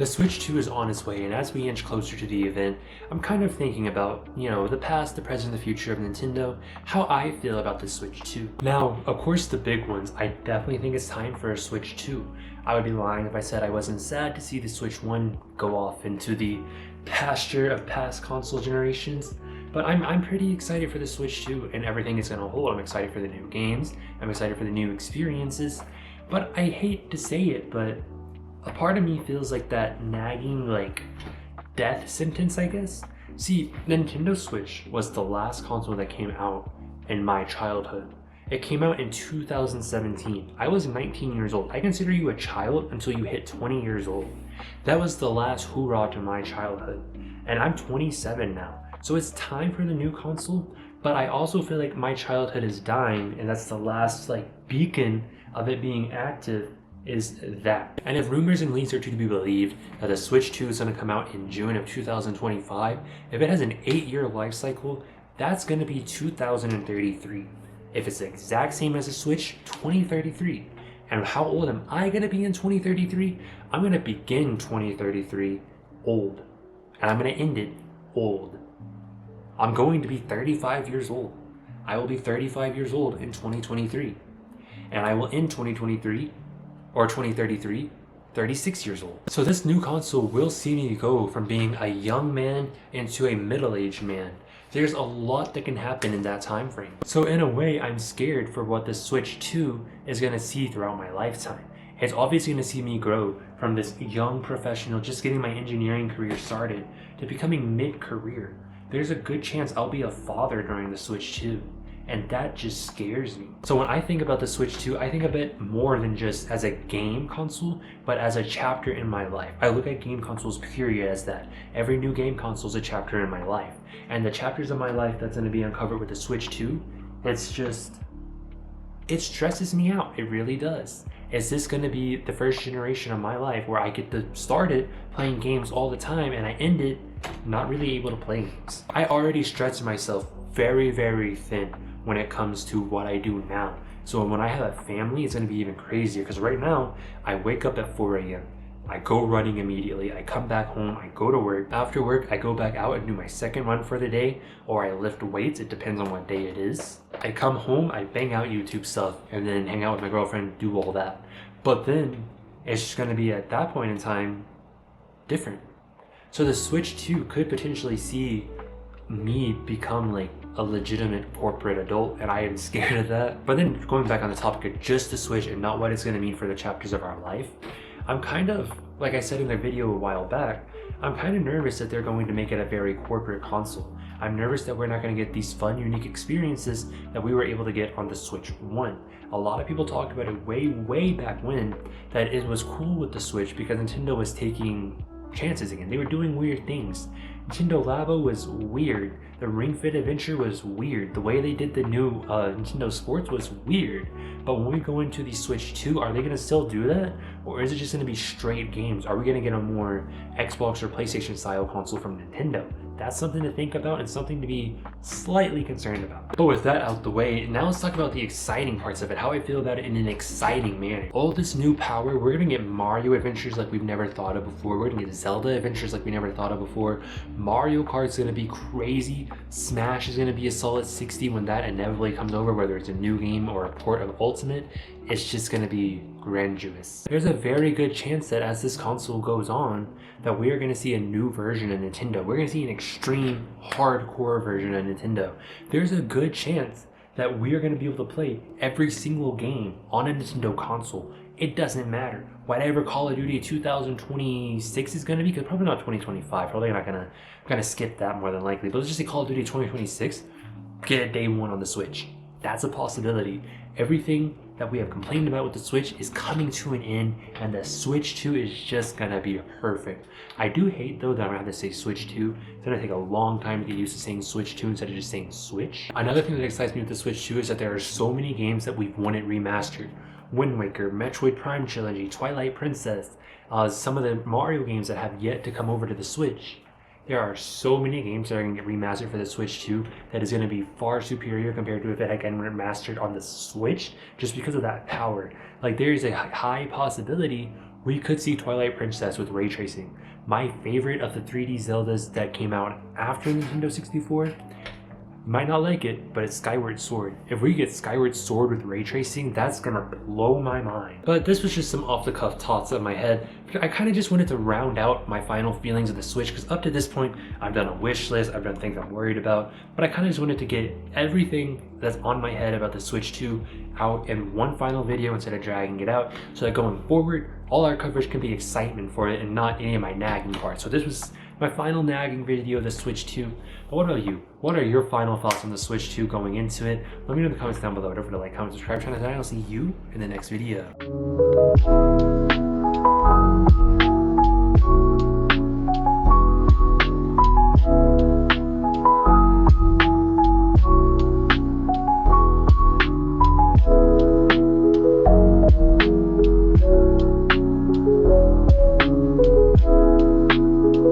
The Switch 2 is on its way, and as we inch closer to the event, I'm kind of thinking about, the past, the present, the future of Nintendo, how I feel about the Switch 2. Now, of course, the big ones, I definitely think it's time for a Switch 2. I would be lying if I said I wasn't sad to see the Switch 1 go off into the pasture of past console generations. But I'm pretty excited for the Switch 2 and everything it's going to hold. I'm excited for the new games, I'm excited for the new experiences, but I hate to say it, but a part of me feels like that nagging, death sentence, I guess. See, Nintendo Switch was the last console that came out in my childhood. It came out in 2017. I was 19 years old. I consider you a child until you hit 20 years old. That was the last hoorah to my childhood. And I'm 27 now. So it's time for the new console, but I also feel like my childhood is dying, and that's the last beacon of it being active is that. And if rumors and leaks are to be believed that the Switch 2 is going to come out in June of 2025, if it has an 8-year life cycle, that's going to be 2033. If it's the exact same as the Switch, 2033. And how old am I going to be in 2033? I'm going to begin 2033 old, and I'm going to end it old. I'm going to be 35 years old. I will be 35 years old in 2023. And I will end 2023 or 2033, 36 years old. So this new console will see me go from being a young man into a middle-aged man. There's a lot that can happen in that time frame. So in a way, I'm scared for what the Switch 2 is going to see throughout my lifetime. It's obviously going to see me grow from this young professional just getting my engineering career started to becoming mid-career. There's a good chance I'll be a father during the Switch 2. And that just scares me. So when I think about the Switch 2, I think of it more than just as a game console, but as a chapter in my life. I look at game consoles period as that. Every new game console is a chapter in my life. And the chapters of my life that's going to be uncovered with the Switch 2, it stresses me out. It really does. Is this going to be the first generation of my life where I get to start it playing games all the time and I end it not really able to play games? I already stretch myself very, very thin when it comes to what I do now. So when I have a family, it's going to be even crazier, because right now I wake up at 4 a.m. I go running immediately. I come back home, I go to work. After work, I go back out and do my second run for the day, or I lift weights. It depends on what day it is. I come home, I bang out YouTube stuff, and then hang out with my girlfriend, do all that. But then it's just going to be at that point in time different. So the Switch 2 could potentially see me become a legitimate corporate adult, and I am scared of that. But then going back on the topic of just the Switch and not what it's going to mean for the chapters of our life, I'm kind of, like I said in their video a while back, I'm kind of nervous that they're going to make it a very corporate console. I'm nervous that we're not going to get these fun, unique experiences that we were able to get on the Switch 1. A lot of people talked about it way back when, that it was cool with the Switch because Nintendo was taking chances again. They were doing weird things. Nintendo Labo was weird. The Ring Fit Adventure was weird. The way they did the new Nintendo Sports was weird. But when we go into the Switch 2, are they going to still do that? Or is it just going to be straight games? Are we going to get a more Xbox or PlayStation style console from Nintendo? That's something to think about and something to be slightly concerned about. But with that out the way, now let's talk about the exciting parts of it, how I feel about it in an exciting manner. All this new power, we're going to get Mario adventures like we've never thought of before. We're going to get Zelda adventures like we never thought of before. Mario Kart's going to be crazy. Smash is going to be a solid 60 when that inevitably comes over, whether it's a new game or a port of Ultimate. It's just going to be grandiose. There's a very good chance that as this console goes on, that we are going to see a new version of Nintendo. We're going to see an extreme, hardcore version of Nintendo. There's a good chance that we are going to be able to play every single game on a Nintendo console. It doesn't matter. Whatever Call of Duty 2026 is going to be, because probably not 2025. Probably not going to skip that more than likely. But let's just say Call of Duty 2026, get it day one on the Switch. That's a possibility. Everything that we have complained about with the Switch is coming to an end, and the Switch 2 is just gonna be perfect. I do hate though that I'm gonna have to say Switch 2. It's gonna take a long time to get used to saying Switch 2 instead of just saying Switch. Another thing that excites me with the Switch 2 is that there are so many games that we've wanted remastered. Wind Waker, Metroid Prime Trilogy, Twilight Princess, some of the Mario games that have yet to come over to the Switch. There are so many games that are going to get remastered for the Switch 2 that is going to be far superior compared to if it had gotten remastered on the Switch, just because of that power. Like, there is a high possibility We could see Twilight Princess with ray tracing. My favorite of the 3D Zeldas that came out after Nintendo 64, you might not like it, but it's Skyward Sword. If we get Skyward Sword with ray tracing, that's gonna blow my mind. But this was just some off-the-cuff thoughts in my head. I kind of just wanted to round out my final feelings of the Switch, because up to this point, I've done a wish list, I've done things I'm worried about, but I kind of just wanted to get everything that's on my head about the Switch 2 out in one final video instead of dragging it out, so that going forward, all our coverage can be excitement for it and not any of my nagging parts. So this was my final nagging video of the Switch 2. But what about you? What are your final thoughts on the Switch 2 going into it? Let me know in the comments down below. Don't forget to like, comment, subscribe, channel, and I'll see you in the next video.